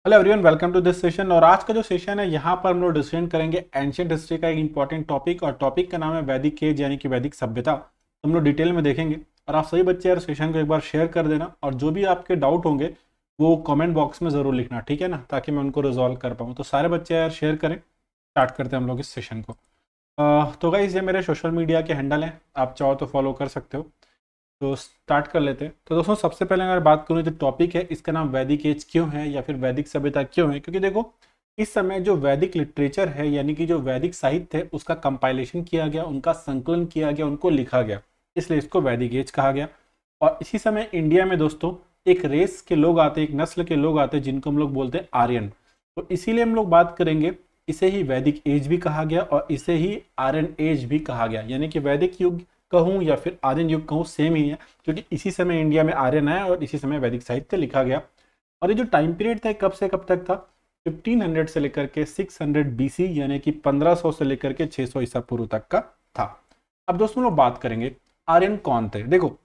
Hello everyone, welcome to this session. और आज का जो सेशन है यहाँ पर हम लोग डिस्कशन करेंगे एंशियंट हिस्ट्री का एक इंपॉर्टेंट टॉपिक, और टॉपिक का नाम है वैदिक एज यानी कि वैदिक सभ्यता। तो हम लोग डिटेल में देखेंगे। और आप सभी बच्चे यार सेशन को एक बार शेयर कर देना, और जो भी आपके डाउट होंगे वो कमेंट बॉक्स में ज़रूर लिखना, ठीक है ना, ताकि मैं उनको रिजॉल्व कर पाऊँ। तो सारे बच्चे यार शेयर करें, स्टार्ट करते हैं हम लोग इस सेशन को। तो गाइस ये मेरे सोशल मीडिया के हैंडल हैं, आप चाहो तो फॉलो कर सकते हो। तो स्टार्ट कर लेते हैं। तो दोस्तों सबसे पहले अगर बात करूँ, जो टॉपिक है इसका नाम वैदिक एज क्यों है या फिर वैदिक सभ्यता क्यों है, क्योंकि देखो इस समय जो वैदिक लिटरेचर है यानी कि जो वैदिक साहित्य है उसका कंपाइलेशन किया गया, उनका संकलन किया गया, उनको लिखा गया, इसलिए इसको वैदिक एज कहा गया। और इसी समय इंडिया में दोस्तों एक रेस के लोग आते हैं, एक नस्ल के लोग आते हैं जिनको हम लोग बोलते हैं आर्यन। तो इसीलिए हम लोग बात करेंगे, इसे ही वैदिक एज भी कहा गया और इसे ही आर्यन एज भी कहा गया, यानी कि वैदिक युग कहूँ या फिर आर्यन युग कहूँ सेम ही है, क्योंकि इसी समय इंडिया में आर्यन आया और इसी समय वैदिक साहित्य लिखा गया। और ये जो टाइम पीरियड था कब से कब तक था, 1500 से लेकर के 600 बीसी यानी कि 1500 से लेकर के 600 ईसा पूर्व तक का था। अब दोस्तों लोग बात करेंगे आर्यन कौन थे। देखो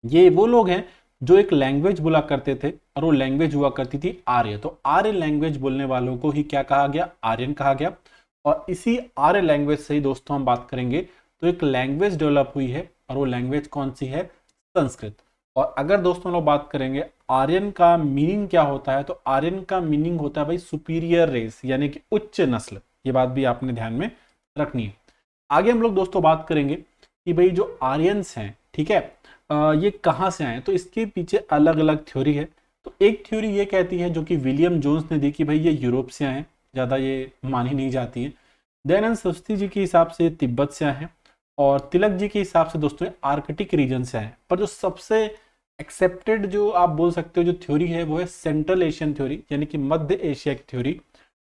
ये वो लोग हैं जो एक लैंग्वेज बोला करते थे, और वो लैंग्वेज हुआ करती थी आर्य। तो आर्य लैंग्वेज बोलने वालों को ही क्या कहा गया, आर्यन कहा गया। और इसी आर्य लैंग्वेज से ही दोस्तों हम बात करेंगे, तो एक लैंग्वेज डेवलप हुई है, और वो लैंग्वेज कौन सी है, संस्कृत। और अगर दोस्तों लोग बात करेंगे आर्यन का मीनिंग क्या होता है, तो आर्यन का मीनिंग होता है भाई सुपीरियर रेस यानी कि उच्च नस्ल। ये बात भी आपने ध्यान में रखनी है। आगे हम लोग दोस्तों बात करेंगे कि भाई जो आर्यंस हैं, ठीक है, ये कहाँ से आए, तो इसके पीछे अलग अलग थ्योरी है। तो एक थ्योरी ये कहती है जो कि विलियम जोन्स ने दी कि भाई ये यूरोप से आए, ज़्यादा ये मानी नहीं जाती है। दयानंद सरस्वती जी के हिसाब से तिब्बत से आए हैं, और तिलक जी के हिसाब से दोस्तों आर्कटिक रीजन से आए हैं। पर जो सबसे एक्सेप्टेड जो आप बोल सकते हो जो थ्योरी है वो है सेंट्रल एशियन थ्योरी यानी कि मध्य एशिया की थ्योरी।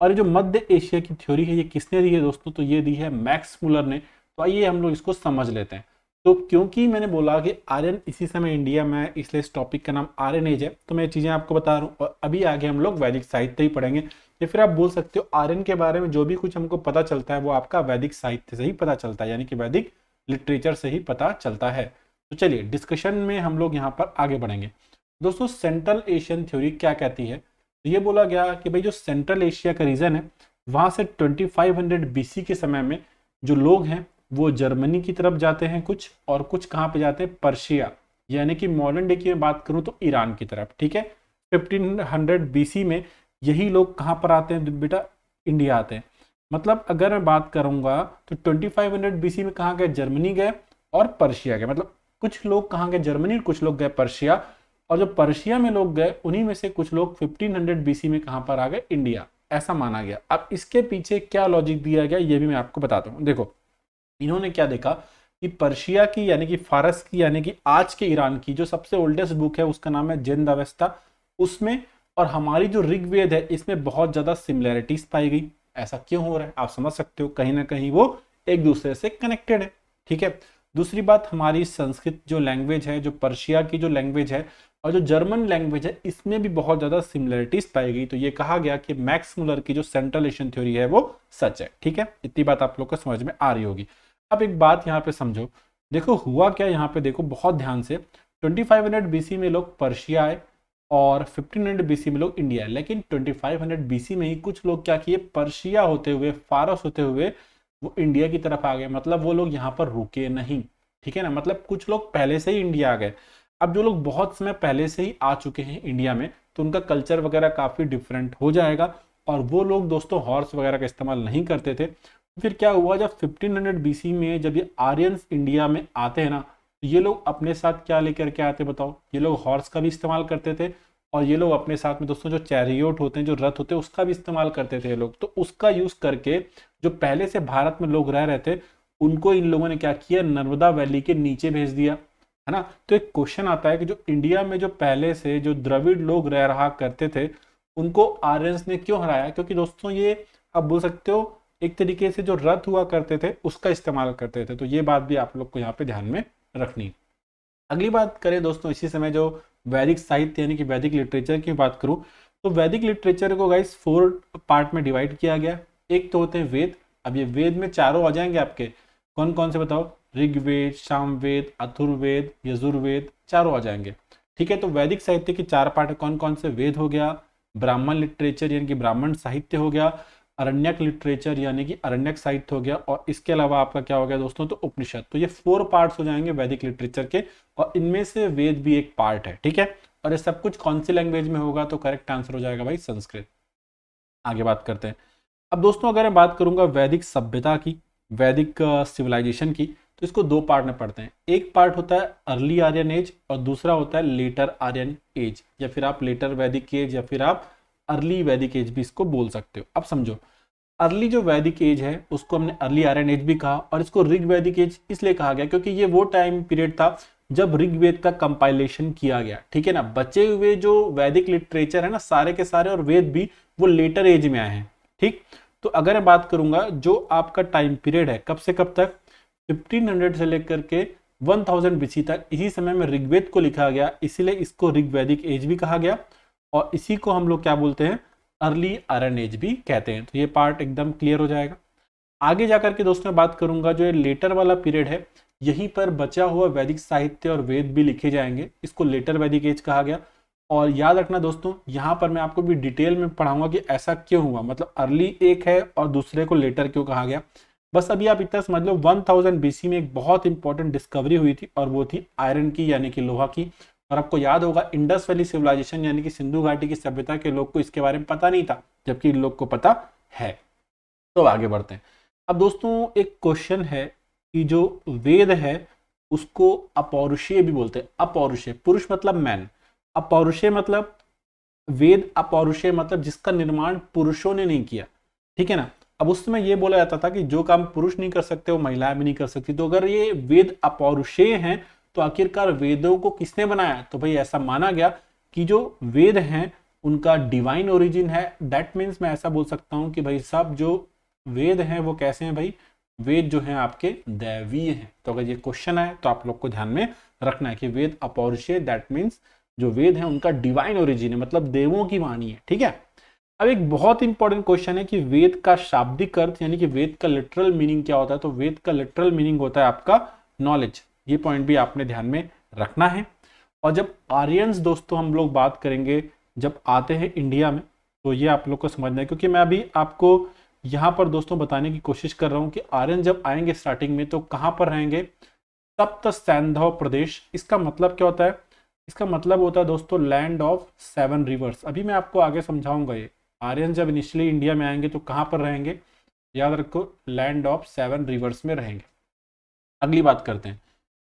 और ये जो मध्य एशिया की थ्योरी है ये किसने दी है दोस्तों, तो ये दी है मैक्स मुलर ने। तो आइए हम लोग इसको समझ लेते हैं। तो क्योंकि मैंने बोला कि आर्यन इसी समय इंडिया में है, इसलिए इस टॉपिक का नाम आर्यन एज है, तो मैं ये चीज़ें आपको बता रहा हूँ। और अभी आगे हम लोग वैदिक साहित्य ही पढ़ेंगे, या फिर आप बोल सकते हो आर्यन के बारे में जो भी कुछ हमको पता चलता है वो आपका वैदिक साहित्य से ही पता चलता है, यानी कि वैदिक लिटरेचर से ही पता चलता है। तो चलिए डिस्कशन में हम लोग यहाँ पर आगे बढ़ेंगे। दोस्तों सेंट्रल एशियन थ्योरी क्या कहती है, तो ये बोला गया कि भाई जो सेंट्रल एशिया का रीजन है वहाँ से 2500 बीसी के समय में जो लोग हैं वो जर्मनी की तरफ जाते हैं कुछ, और कुछ कहाँ पे जाते हैं, पर्शिया, यानी कि मॉडर्न डे की मैं बात करूँ तो ईरान की तरफ, ठीक है। 1500 बीसी में यही लोग कहाँ पर आते हैं बेटा, इंडिया आते हैं। मतलब अगर मैं बात करूंगा तो 2500 बीसी में कहाँ गए, जर्मनी गए और पर्शिया गए। मतलब कुछ लोग कहाँ गए, जर्मनी, कुछ लोग गए पर्शिया, और जो पर्शिया में लोग गए उन्हीं में से कुछ लोग 1500 बीसी में कहाँ पर आ गए, इंडिया, ऐसा माना गया। अब इसके पीछे क्या लॉजिक दिया गया ये भी मैं आपको बताता हूँ। देखो इन्होंने क्या देखा कि पर्शिया की यानी कि फारस की यानी कि आज के ईरान की जो सबसे ओल्डेस्ट बुक है उसका नाम है जिंद अवेस्ता, उसमें और हमारी जो ऋग्वेद है इसमें बहुत ज्यादा सिमिलैरिटीज पाई गई। ऐसा क्यों हो रहा है आप समझ सकते हो, कहीं ना कहीं वो एक दूसरे से कनेक्टेड है, ठीक है। दूसरी बात, हमारी संस्कृत जो लैंग्वेज है, जो पर्शिया की जो लैंग्वेज है और जो जर्मन लैंग्वेज है, इसमें भी बहुत ज्यादा सिमिलरिटीज पाई गई। तो ये कहा गया कि मैक्स मुलर की जो सेंट्रल एशियन थ्योरी है वो सच है, ठीक है। इतनी बात आप लोग को समझ में आ रही होगी। अब एक बात यहाँ पे समझो, देखो हुआ क्या यहाँ पे, देखो बहुत ध्यान से। 2500 बीसी में लोग पर्शिया आए और 1500 बीसी में लोग इंडिया आए, लेकिन 2500 बीसी में ही कुछ लोग क्या किए, पर्शिया होते हुए, फारस होते हुए वो इंडिया की तरफ आ गए। मतलब वो लोग यहाँ पर रुके नहीं, ठीक है ना। मतलब कुछ लोग पहले से ही इंडिया आ गए। अब जो लोग बहुत समय पहले से ही आ चुके हैं इंडिया में, तो उनका कल्चर वगैरह काफी डिफरेंट हो जाएगा। और वो लोग दोस्तों हॉर्स वगैरह का इस्तेमाल नहीं करते थे। फिर क्या हुआ, जब 1500 बीसी में जब ये आर्यंस इंडिया में आते हैं ना, तो ये लोग अपने साथ क्या लेकर के आते बताओ, ये लोग हॉर्स का भी इस्तेमाल करते थे, और ये लोग अपने साथ में दोस्तों जो चैरियोट होते हैं, जो रथ होते हैं, उसका भी इस्तेमाल करते थे ये लोग। तो उसका यूज करके जो पहले से भारत में लोग रह रहे थे उनको इन लोगों ने क्या किया, नर्मदा वैली के नीचे भेज दिया, है ना। तो एक क्वेश्चन आता है कि जो इंडिया में जो पहले से जो द्रविड़ लोग रह रहा करते थे उनको आर्यंस ने क्यों हराया, क्योंकि दोस्तों ये आप बोल सकते हो एक तरीके से जो रथ हुआ करते थे उसका इस्तेमाल करते थे। तो ये बात भी आप लोग को यहाँ पे ध्यान में रखनी है। अगली बात करें दोस्तों, इसी समय जो वैदिक साहित्य यानी कि वैदिक लिटरेचर की बात करूं, तो वैदिक लिटरेचर को गाइस 4 पार्ट में डिवाइड किया गया। एक तो होते हैं वेद। अब ये वेद में चारों आ जाएंगे आपके, कौन कौन से बताओ, ऋग्वेद, सामवेद, अथर्ववेद, यजुर्वेद, चारों आ जाएंगे, ठीक है। तो वैदिक साहित्य के 4 पार्ट कौन कौन से, वेद हो गया, ब्राह्मण लिटरेचर यानी कि ब्राह्मण साहित्य हो गया, अरण्यक लिटरेचर यानी कि अरण्यक साहित्य हो गया, और इसके अलावा आपका क्या हो गया दोस्तों, तो उपनिषद। तो ये 4 पार्ट्स हो जाएंगे वैदिक लिटरेचर के, और इनमें से वेद भी एक पार्ट है, ठीक है। और ये सब कुछ कौन सी लैंग्वेज में होगा, तो करेक्ट आंसर हो जाएगा भाई संस्कृत। आगे बात करते हैं। अब दोस्तों अगर मैं बात करूंगा वैदिक सभ्यता की, वैदिक सिविलाइजेशन की, तो इसको 2 पार्ट में पढ़ते हैं। एक पार्ट होता है अर्ली आर्यन एज और दूसरा होता है लेटर आर्यन एज, या फिर आप लेटर वैदिक एज या फिर आप अर्ली वैदिक एज भी इसको बोल सकते हो। अब समझो, अर्ली जो वैदिक एज है उसको हमने अर्ली आर्यन एज भी कहा, और इसको ऋग वैदिक एज इसलिए कहा गया क्योंकि ये वो टाइम पीरियड था जब ऋग्वेद का कंपाइलेशन किया गया, ठीक है ना। बचे हुए जो वैदिक लिटरेचर है ना, सारे के सारे और वेद भी वो लेटर एज में आए हैं, ठीक। तो अगर मैं बात करूंगा जो आपका टाइम पीरियड है कब से कब तक, 1500 से लेकर के 1000 बीसी तक, इसी समय में ऋग्वेद को लिखा गया, इसीलिए इसको ऋग वैदिक एज भी कहा गया, और इसी को हम लोग क्या बोलते हैं, अर्ली आयरन एज भी कहते हैं। तो ये पार्ट एकदम क्लियर हो जाएगा। आगे जाकर के दोस्तों मैं बात करूंगा जो ये लेटर वाला पीरियड है, यहीं पर बचा हुआ वैदिक साहित्य और वेद भी लिखे जाएंगे, इसको लेटर वैदिक एज कहा गया। और याद रखना दोस्तों, यहाँ पर मैं आपको भी डिटेल में पढ़ाऊंगा कि ऐसा क्यों हुआ, मतलब अर्ली एक है और दूसरे को लेटर क्यों कहा गया। बस अभी आप इतना समझ लो, 1000 बीसी में एक बहुत इंपॉर्टेंट डिस्कवरी हुई थी, और वो थी आयरन की यानी कि लोहा की। और आपको याद होगा इंडस वैली सिविलाइजेशन यानी कि सिंधु घाटी की सभ्यता के लोग को इसके बारे में पता नहीं था, जबकि इन लोग को पता है। तो आगे बढ़ते हैं। अब दोस्तों एक क्वेश्चन है कि जो वेद है उसको अपौरुषेय भी बोलते हैं। अपौरुषेय, पुरुष मतलब मैन, अपौरुषेय मतलब वेद, अपौरुषेय मतलब जिसका निर्माण पुरुषों ने नहीं किया, ठीक है ना। अब उस समय ये बोला जाता था कि जो काम पुरुष नहीं कर सकते वो महिलाएं भी नहीं कर सकती। तो अगर ये वेद अपौरुषेय हैं तो आखिरकार वेदों को किसने बनाया, तो भाई ऐसा माना गया कि जो वेद हैं उनका डिवाइन ओरिजिन है। दैट मीन्स मैं ऐसा बोल सकता हूं कि भाई साहब जो वेद हैं वो कैसे हैं भाई, वेद जो हैं आपके दैवीय हैं। तो अगर ये क्वेश्चन है तो आप लोग को ध्यान में रखना है कि वेद अपौरुषेय, दैट मीन्स जो वेद है उनका डिवाइन ओरिजिन है, मतलब देवों की वाणी है, ठीक है। अब एक बहुत इंपॉर्टेंट क्वेश्चन है कि वेद का शाब्दिक अर्थ यानी कि वेद का लिटरल मीनिंग क्या होता है। तो वेद का लिटरल मीनिंग होता है आपका नॉलेज। ये पॉइंट भी आपने ध्यान में रखना है। और जब आर्यंस दोस्तों हम लोग बात करेंगे, जब आते हैं इंडिया में, तो ये आप लोग को समझना है, क्योंकि मैं अभी आपको यहाँ पर दोस्तों बताने की कोशिश कर रहा हूँ कि आर्यन जब आएंगे स्टार्टिंग में तो कहाँ पर रहेंगे, सप्त सैंधव प्रदेश। इसका मतलब क्या होता है, इसका मतलब होता है दोस्तों लैंड ऑफ 7 रिवर्स। अभी मैं आपको आगे समझाऊंगा। ये आर्यन जब इनिशियली इंडिया में आएंगे तो कहाँ पर रहेंगे, याद रखो लैंड ऑफ 7 रिवर्स में रहेंगे। अगली बात करते हैं।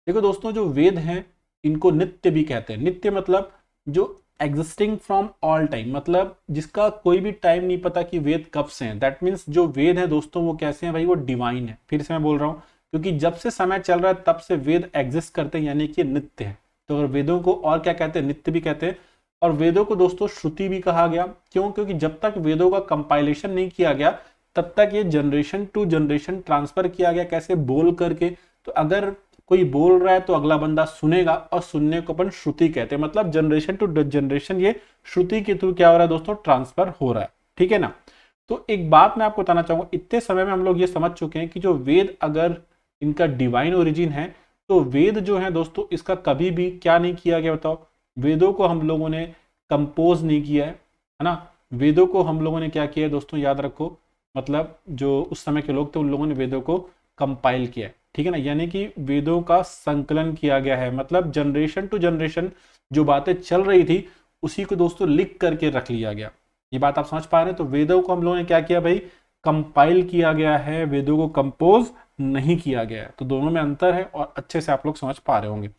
देखो दोस्तों जो वेद हैं इनको नित्य भी कहते हैं। नित्य मतलब जो एग्जिस्टिंग फ्रॉम ऑल टाइम, मतलब जिसका कोई भी टाइम नहीं पता कि वेद कब से हैं। दैट मीन्स जो वेद है दोस्तों वो कैसे हैं भाई, वो डिवाइन है। फिर से मैं बोल रहा हूँ, क्योंकि जब से समय चल रहा है तब से वेद एग्जिस्ट करते हैं, यानी कि नित्य है। तो अगर वेदों को और क्या कहते हैं, नित्य भी कहते हैं। और वेदों को दोस्तों श्रुति भी कहा गया। क्यों, क्योंकि जब तक वेदों का कंपाइलेशन नहीं किया गया तब तक ये जनरेशन टू जनरेशन ट्रांसफर किया गया, कैसे, बोल करके। तो अगर कोई बोल रहा है तो अगला बंदा सुनेगा, और सुनने को अपन श्रुति कहते हैं। मतलब जनरेशन टू जनरेशन ये श्रुति के थ्रू क्या हो रहा है दोस्तों, ट्रांसफर हो रहा है, ठीक है ना। तो एक बात मैं आपको बताना चाहूंगा, इतने समय में हम लोग ये समझ चुके हैं कि जो वेद अगर इनका डिवाइन ओरिजिन है, तो वेद जो है दोस्तों इसका कभी भी क्या नहीं किया गया, बताओ। वेदों को हम लोगों ने कंपोज नहीं किया है ना। वेदों को हम लोगों ने क्या किया है दोस्तों, याद रखो, मतलब जो उस समय के लोग थे उन लोगों ने वेदों को कंपाइल किया है, ठीक है ना। यानी कि वेदों का संकलन किया गया है, मतलब जनरेशन टू जनरेशन जो बातें चल रही थी उसी को दोस्तों लिख करके रख लिया गया। ये बात आप समझ पा रहे हैं। तो वेदों को हम लोगों ने क्या किया भाई, कंपाइल किया गया है, वेदों को कंपोज नहीं किया गया है। तो दोनों में अंतर है और अच्छे से आप लोग समझ पा रहे होंगे।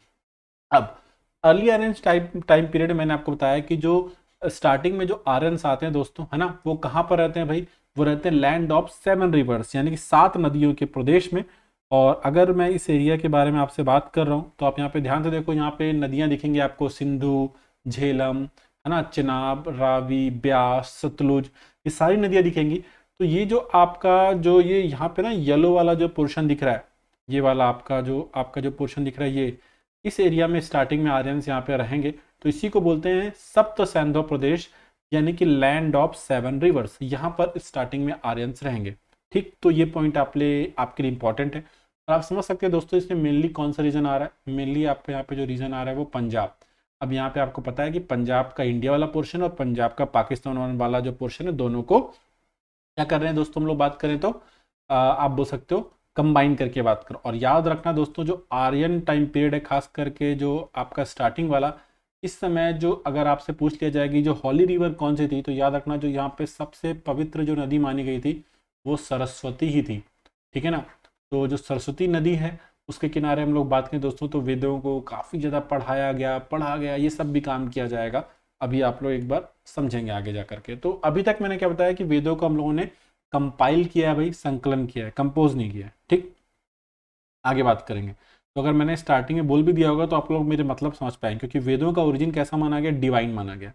अब अर्ली आर्यंस टाइम पीरियड मैंने आपको बताया कि जो स्टार्टिंग में जो आर्यंस आते हैं दोस्तों, है ना, वो कहाँ पर रहते हैं भाई, वो रहते हैं लैंड ऑफ 7 रिवर्स यानी कि 7 नदियों के प्रदेश में। और अगर मैं इस एरिया के बारे में आपसे बात कर रहा हूँ तो आप यहाँ पे ध्यान से देखो, यहाँ पे नदियाँ दिखेंगी आपको, सिंधु, झेलम, है ना, चिनाब, रावी, ब्यास, सतलुज, ये सारी नदियाँ दिखेंगी। तो ये जो आपका जो ये यहाँ पे ना येलो वाला जो पोर्शन दिख रहा है, ये वाला आपका जो पोर्शन दिख रहा है, ये इस एरिया में स्टार्टिंग में आर्यंस यहाँ पे रहेंगे। तो इसी को बोलते हैं सप्त सैंधव प्रदेश यानी कि लैंड ऑफ 7 रिवर्स। यहाँ पर स्टार्टिंग में आर्यंस रहेंगे, ठीक। तो ये पॉइंट आपके लिए इंपॉर्टेंट है। और आप समझ सकते हैं दोस्तों इसमें मेनली कौन सा रीजन आ रहा है। मेनली आपको यहाँ पे जो रीजन आ रहा है वो पंजाब। अब यहाँ पे आपको पता है कि पंजाब का इंडिया वाला पोर्शन और पंजाब का पाकिस्तान वाला जो पोर्शन है, दोनों को क्या कर रहे हैं दोस्तों हम लोग बात करें तो आप बोल सकते हो कंबाइन करके बात करो। और याद रखना दोस्तों, जो आर्यन टाइम पीरियड है, खास करके जो आपका स्टार्टिंग वाला, इस समय जो अगर आपसे पूछ लिया जाएगी जो हॉली रिवर कौन सी थी, तो याद रखना जो यहाँ पे सबसे पवित्र जो नदी मानी गई थी वो सरस्वती ही थी, ठीक है ना। तो जो सरस्वती नदी है उसके किनारे हम लोग बात करें दोस्तों, तो वेदों को काफ़ी ज़्यादा पढ़ा गया, ये सब भी काम किया जाएगा। अभी आप लोग एक बार समझेंगे आगे जा करके। तो अभी तक मैंने क्या बताया कि वेदों को हम लोगों ने कंपाइल किया है भाई, संकलन किया है, कंपोज नहीं किया है, ठीक। आगे बात करेंगे। तो अगर मैंने स्टार्टिंग में बोल भी दिया होगा तो आप लोग मेरे मतलब समझ पाएंगे, क्योंकि वेदों का ओरिजिन कैसा माना गया, डिवाइन माना गया।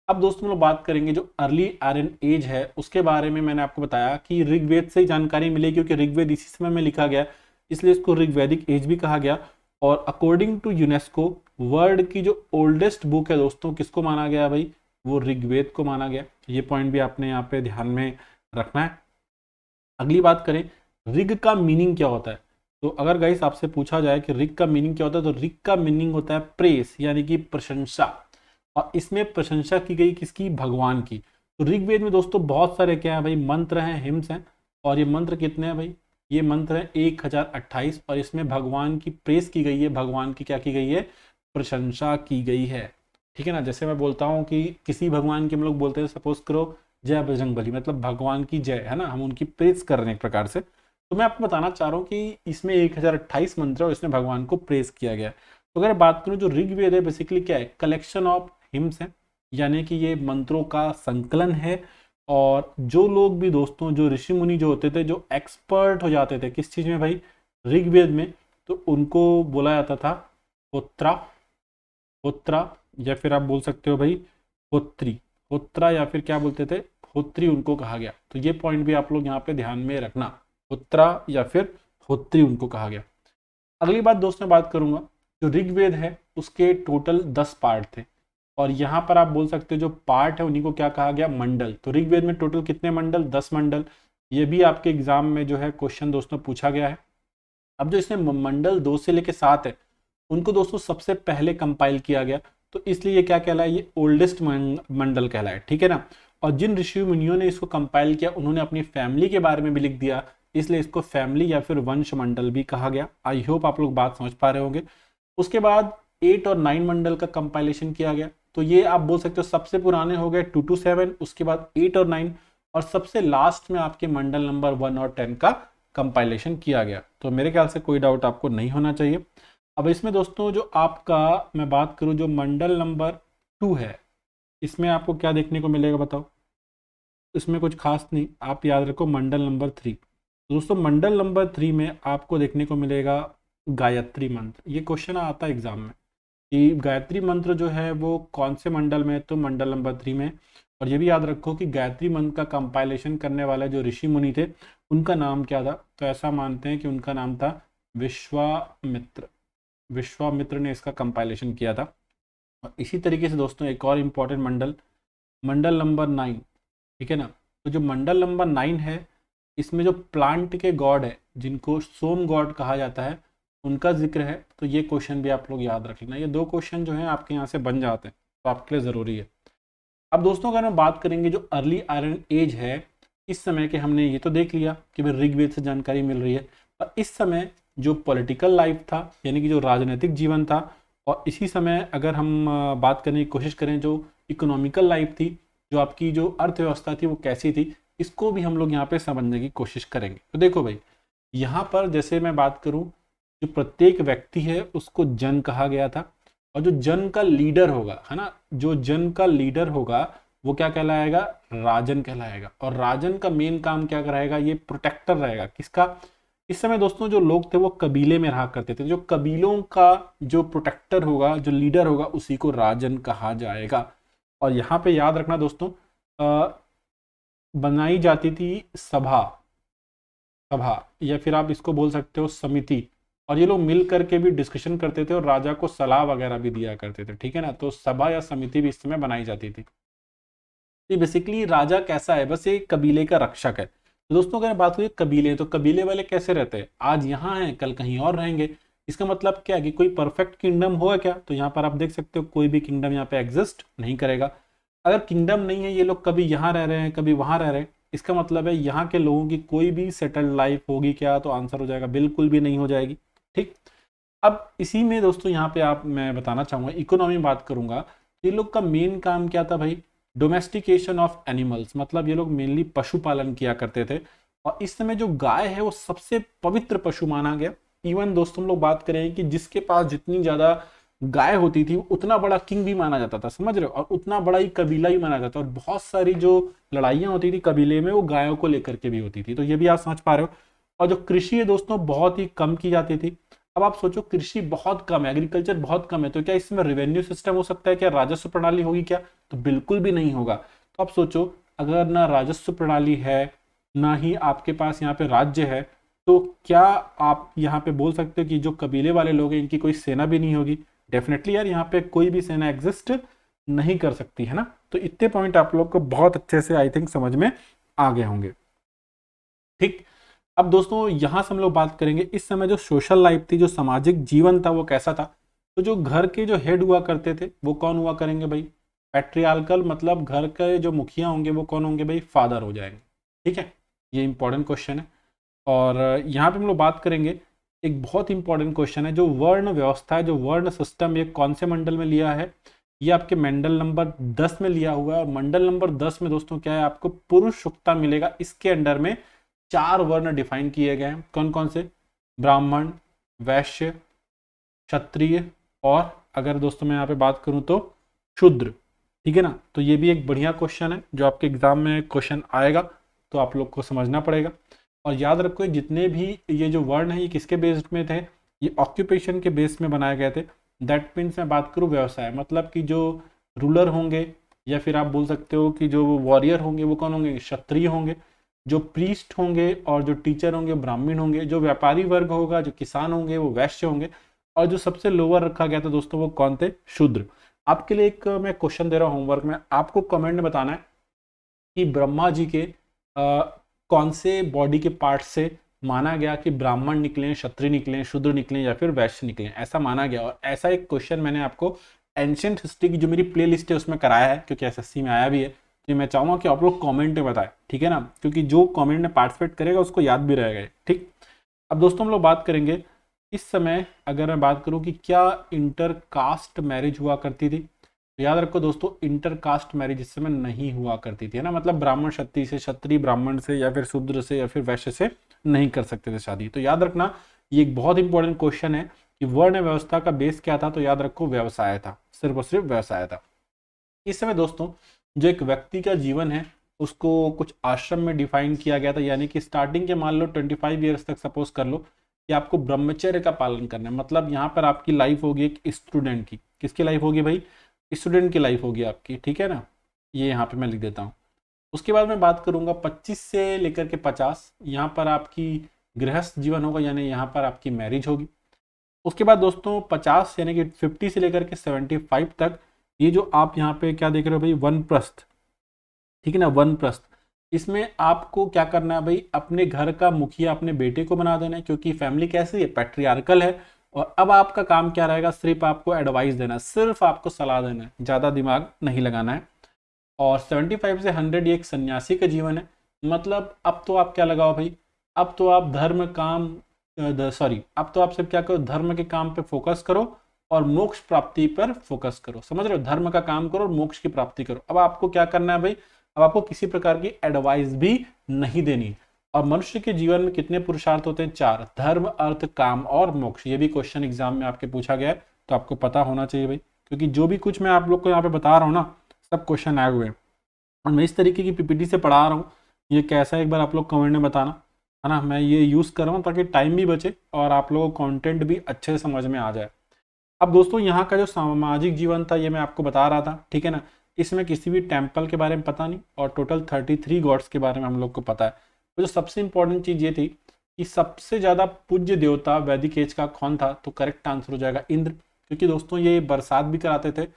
अब दोस्तों हम लोग बात करेंगे जो अर्ली आयरन एज है उसके बारे में। मैंने आपको बताया कि ऋग्वेद से ही जानकारी मिली, क्योंकि ऋग्वेद इसी समय में लिखा गया, इसलिए इसको ऋग्वैदिक एज भी कहा गया। और अकॉर्डिंग टू यूनेस्को वर्ल्ड की जो ओल्डेस्ट बुक है दोस्तों, किसको माना गया भाई, वो ऋग्वेद को माना गया। ये पॉइंट भी आपने यहाँ पे ध्यान में रखना है। अगली बात करें, ऋग का मीनिंग क्या होता है। तो अगर गाइस आपसे पूछा जाए कि ऋग का मीनिंग क्या होता है, तो ऋग का मीनिंग होता है प्रेस, यानी कि प्रशंसा। और इसमें प्रशंसा की गई किसकी, भगवान की। तो ऋग्वेद में दोस्तों बहुत सारे क्या है भाई, मंत्र हैं, हिम्स हैं। और ये मंत्र कितने हैं भाई, ये मंत्र है 1028। और इसमें भगवान की प्रेस की गई है, भगवान की क्या की गई है, प्रशंसा की गई है, ठीक है ना। जैसे मैं बोलता हूँ कि किसी भगवान की हम लोग बोलते हैं, सपोज करो जय बजरंगबली, मतलब भगवान की जय, है ना, हम उनकी प्रेस कर रहे हैं एक प्रकार से। तो मैं आपको बताना चाह रहा हूँ कि इसमें 1028 मंत्र है और इसमें भगवान को प्रेस किया गया है। तो अगर बात करूँ, जो ऋग्वेद है बेसिकली क्या है, कलेक्शन ऑफ हिम्स है, यानी कि ये मंत्रों का संकलन है। और जो लोग भी दोस्तों, जो ऋषि मुनि जो होते थे, जो एक्सपर्ट हो जाते थे किस चीज़ में भाई, ऋग्वेद में, तो उनको बोला जाता था होत्रा, होत्रा, या फिर आप बोल सकते हो भाई होत्री, होत्रा, या फिर क्या बोलते थे, होत्री उनको कहा गया। तो ये पॉइंट भी आप लोग यहाँ पे ध्यान में रखना, होत्रा या फिर होत्री उनको कहा गया। अगली बात दोस्तों बात करूंगा, जो ऋग्वेद है उसके टोटल 10 पार्ट थे। और यहाँ पर आप बोल सकते हो जो पार्ट है उन्हीं को क्या कहा गया, मंडल। तो ऋग्वेद में टोटल कितने मंडल, 10 मंडल। ये भी आपके एग्जाम में जो है क्वेश्चन दोस्तों पूछा गया है। अब जो इसमें मंडल 2 से लेके 7 है, उनको दोस्तों सबसे पहले कंपाइल किया गया, तो इसलिए ये क्या कहलाए, ये ओल्डेस्ट मंडल कहलाए, ठीक है ना। और जिन ऋषि मुनियों ने इसको कंपाइल किया उन्होंने अपनी फैमिली के बारे में भी लिख दिया, इसलिए इसको फैमिली या फिर वंश मंडल भी कहा गया। आई होप आप लोग बात समझ पा रहे होंगे। उसके बाद 8 और 9 मंडल का कंपाइलेशन किया गया। तो ये आप बोल सकते हो सबसे पुराने हो गए 2 to 7, उसके बाद 8 और 9, और सबसे लास्ट में आपके मंडल नंबर 1 और 10 का कंपाइलेशन किया गया। तो मेरे ख्याल से कोई डाउट आपको नहीं होना चाहिए। अब इसमें दोस्तों जो आपका मैं बात करूं, जो मंडल नंबर 2 है, इसमें आपको क्या देखने को मिलेगा बताओ। इसमें कुछ खास नहीं, आप याद रखो मंडल नंबर 3। दोस्तों मंडल नंबर 3 में आपको देखने को मिलेगा गायत्री मंत्र। ये क्वेश्चन आता है एग्जाम में कि गायत्री मंत्र जो है वो कौन से मंडल में है, तो मंडल नंबर 3 में। और ये भी याद रखो कि गायत्री मंत्र का कंपाइलेशन करने वाले जो ऋषि मुनि थे उनका नाम क्या था, तो ऐसा मानते हैं कि उनका नाम था विश्वामित्र। विश्वामित्र ने इसका कंपाइलेशन किया था। और इसी तरीके से दोस्तों एक और इम्पॉर्टेंट मंडल, मंडल नंबर 9, ठीक है ना। तो जो मंडल नंबर 9 है, इसमें जो प्लांट के गॉड है जिनको सोम गॉड कहा जाता है उनका जिक्र है। तो ये क्वेश्चन भी आप लोग याद रख लेना। ये 2 क्वेश्चन जो हैं आपके यहाँ से बन जाते हैं, तो आपके लिए ज़रूरी है। अब दोस्तों अगर हम बात करेंगे जो अर्ली आयरन एज है, इस समय के हमने ये तो देख लिया कि भाई ऋग्वेद से जानकारी मिल रही है। और इस समय जो पॉलिटिकल लाइफ था, यानी कि जो राजनीतिक जीवन था, और इसी समय अगर हम बात करने की कोशिश करें जो इकोनॉमिकल लाइफ थी, जो आपकी जो अर्थव्यवस्था थी वो कैसी थी, इसको भी हम लोग यहाँ पे समझने की कोशिश करेंगे। तो देखो भाई, यहाँ पर जैसे मैं बात करूँ, जो प्रत्येक व्यक्ति है उसको जन कहा गया था। और जो जन का लीडर होगा, है ना, जो जन का लीडर होगा वो क्या कहलाएगा, राजन कहलाएगा। और राजन का मेन काम क्या रहेगा, ये प्रोटेक्टर रहेगा किसका। इस समय दोस्तों जो लोग थे वो कबीले में रहा करते थे, जो कबीलों का जो प्रोटेक्टर होगा, जो लीडर होगा, उसी को राजन कहा जाएगा। और यहाँ पे याद रखना दोस्तों, बनाई जाती थी सभा, सभा या फिर आप इसको बोल सकते हो समिति। और ये लोग मिल करके भी डिस्कशन करते थे और राजा को सलाह वगैरह भी दिया करते थे, ठीक है ना। तो सभा या समिति भी इस समय बनाई जाती थी। तो बेसिकली राजा कैसा है, बस एक कबीले का रक्षक है। तो दोस्तों अगर बात करें कबीले, तो कबीले वाले कैसे रहते हैं, आज यहाँ हैं कल कहीं और रहेंगे। इसका मतलब क्या है कि कोई परफेक्ट किंगडम होगा क्या, तो यहाँ पर आप देख सकते हो कोई भी किंगडम यहाँ पे एग्जिस्ट नहीं करेगा। अगर किंगडम नहीं है, ये लोग कभी यहाँ रह रहे हैं कभी वहां रह रहे हैं, इसका मतलब है यहाँ के लोगों की कोई भी सेटल्ड लाइफ होगी क्या, तो आंसर हो जाएगा बिल्कुल भी नहीं हो जाएगी। ठीक, अब इसी में दोस्तों यहाँ पे आप मैं बताना चाहूंगा, इकोनॉमी बात करूंगा, तो ये लोग का मेन काम क्या था भाई, डोमेस्टिकेशन ऑफ एनिमल्स, मतलब ये लोग मेनली पशुपालन किया करते थे। और इस समय जो गाय है वो सबसे पवित्र पशु माना गया। इवन दोस्तों हम लोग बात करें कि जिसके पास जितनी ज्यादा गाय होती थी उतना बड़ा किंग भी माना जाता था, समझ रहे हो, और उतना बड़ा ही कबीला ही माना जाता था। और बहुत सारी जो लड़ाइयां होती थी कबीले में वो गायों को लेकर के भी होती थी, तो ये भी आप समझ पा रहे हो। और जो कृषि है दोस्तों बहुत ही कम की जाती थी। अब आप सोचो कृषि बहुत कम है, एग्रीकल्चर बहुत कम है, तो क्या इसमें रेवेन्यू सिस्टम हो सकता है, क्या राजस्व प्रणाली होगी क्या, तो बिल्कुल भी नहीं होगा। तो आप सोचो अगर ना राजस्व प्रणाली है ना ही आपके पास यहाँ पे राज्य है, तो क्या आप यहाँ पे बोल सकते हो कि जो कबीले वाले लोग हैं इनकी कोई सेना भी नहीं होगी। डेफिनेटली यार यहाँ पे कोई भी सेना एग्जिस्ट नहीं कर सकती है ना। तो इतने पॉइंट आप लोग को बहुत अच्छे से आई थिंक समझ में आ गए होंगे। ठीक, अब दोस्तों यहां से हम लोग बात करेंगे इस समय जो सोशल लाइफ थी, जो सामाजिक जीवन था वो कैसा था। तो जो घर के जो हेड हुआ करते थे वो कौन हुआ करेंगे भाई, पैट्रियार्कल, मतलब घर के जो मुखिया होंगे वो कौन होंगे भाई, फादर हो जाएंगे। ठीक है, ये इंपॉर्टेंट क्वेश्चन है। और यहाँ पे हम लोग बात करेंगे एक बहुत इंपॉर्टेंट क्वेश्चन है, जो वर्ण व्यवस्था है, जो वर्ण सिस्टम, ये कौन से मंडल में लिया है, ये आपके मंडल नंबर 10 में लिया हुआ है। और मंडल नंबर 10 में दोस्तों क्या है, आपको पुरुष सुक्ता मिलेगा। इसके अंडर में 4 वर्ण डिफाइन किए गए हैं, कौन कौन से, ब्राह्मण, वैश्य, क्षत्रिय, और अगर दोस्तों मैं यहाँ पे बात करूं तो शूद्र। ठीक है ना, तो ये भी एक बढ़िया क्वेश्चन है जो आपके एग्जाम में क्वेश्चन आएगा, तो आप लोग को समझना पड़ेगा। और याद रखो जितने भी ये जो वर्ण है ये किसके बेस्ड में थे, ये ऑक्यूपेशन के बेस में बनाए गए थे। दैट मीन्स मैं बात करूँ व्यवसाय, मतलब कि जो रूलर होंगे या फिर आप बोल सकते हो कि जो वॉरियर होंगे वो कौन होंगे, क्षत्रिय होंगे, जो प्रीस्ट होंगे और जो टीचर होंगे ब्राह्मण होंगे, जो व्यापारी वर्ग होगा, जो किसान होंगे वो वैश्य होंगे, और जो सबसे लोअर रखा गया था दोस्तों वो कौन थे, शूद्र। आपके लिए एक मैं क्वेश्चन दे रहा हूँ होमवर्क में, आपको कमेंट में बताना है कि ब्रह्मा जी के कौन से बॉडी के पार्ट से माना गया कि ब्राह्मण निकले, क्षत्रिय निकले, शूद्र निकले या फिर वैश्य निकले, ऐसा माना गया। और ऐसा एक क्वेश्चन मैंने आपको एंशिएंट हिस्ट्री की जो मेरी प्लेलिस्ट है उसमें कराया है, क्योंकि एसएससी में आया भी है। तो मैं चाहूंगा कि आप लोग कमेंट में बताएं, ठीक है ना, क्योंकि जो कमेंट में पार्टिसिपेट करेगा उसको याद भी रहेगा। ठीक, अब दोस्तों हम लोग बात करेंगे इस समय, अगर मैं बात करूं कि क्या इंटर कास्ट मैरिज हुआ करती थी, तो याद रखो दोस्तों इंटर कास्ट मैरिज इस समय नहीं हुआ करती थी, है ना, मतलब ब्राह्मण क्षत्रिय से, क्षत्रिय ब्राह्मण से, या फिर शूद्र से या फिर वैश्य से नहीं कर सकते थे शादी। तो याद रखना ये एक बहुत इंपॉर्टेंट क्वेश्चन है कि वर्ण व्यवस्था का बेस क्या था, तो याद रखो व्यवसाय था, सिर्फ और सिर्फ व्यवसाय था। इस समय दोस्तों जो एक व्यक्ति का जीवन है उसको कुछ आश्रम में डिफाइन किया गया था, यानी कि स्टार्टिंग के मान लो 25 ईयर्स तक सपोज कर लो कि आपको ब्रह्मचर्य का पालन करना है। मतलब यहाँ पर आपकी लाइफ होगी एक स्टूडेंट की, किसकी लाइफ होगी भाई, स्टूडेंट की लाइफ होगी आपकी, ठीक है ना, ये यहाँ पे मैं लिख देता हूँ। उसके बाद मैं बात करूंगा 25 से लेकर के 50, यहाँ पर आपकी गृहस्थ जीवन होगा, यानी यहाँ पर आपकी मैरिज होगी। उसके बाद दोस्तों 50 यानी कि 50 से लेकर के 75 तक, ये जो आप यहाँ पे क्या देख रहे हो भाई, वनप्रस्थ, ठीक है ना, वनप्रस्थ, इसमें आपको क्या करना है भाई, अपने घर का मुखिया अपने बेटे को बना देना है, क्योंकि फैमिली कैसी है, पैट्रियार्कल है। और अब आपका काम क्या रहेगा, सिर्फ आपको एडवाइस देना है, सिर्फ आपको सलाह देना है, ज्यादा दिमाग नहीं लगाना है। और 75 से 100 ये एक सन्यासी का जीवन है। मतलब अब तो आप क्या लगाओ भाई, अब तो आप धर्म काम सॉरी अब तो आप सिर्फ क्या करो, धर्म के काम पे फोकस करो और मोक्ष प्राप्ति पर फोकस करो, समझ रहे हो, धर्म का काम करो और मोक्ष की प्राप्ति करो। अब आपको क्या करना है भाई, अब आपको किसी प्रकार की एडवाइस भी नहीं देनी। और मनुष्य के जीवन में कितने पुरुषार्थ होते हैं, 4, धर्म, अर्थ, काम और मोक्ष। ये भी क्वेश्चन एग्जाम में आपके पूछा गया है, तो आपको पता होना चाहिए भाई, क्योंकि जो भी कुछ मैं आप लोग को यहाँ पे बता रहा हूँ ना, सब क्वेश्चन आए हुए हैं और मैं इस तरीके की पीपीटी से पढ़ा रहा हूँ। ये कैसा है एक बार आप लोग कमेंट में बताना, है ना, मैं ये यूज़ कर रहा हूँ ताकि टाइम भी बचे और आप लोगों को कंटेंट भी अच्छे से समझ में आ जाए। अब दोस्तों यहाँ का जो सामाजिक जीवन था ये मैं आपको बता रहा था, ठीक है ना, इसमें किसी भी टेम्पल के बारे में पता नहीं और टोटल 33 गॉड्स के बारे में हम लोग को पता है। तो जो सबसे इंपॉर्टेंट चीज़ ये थी कि सबसे ज़्यादा पूज्य देवता वैदिक एज का कौन था, तो करेक्ट आंसर हो जाएगा इंद्र, क्योंकि दोस्तों ये बरसात भी कराते थे।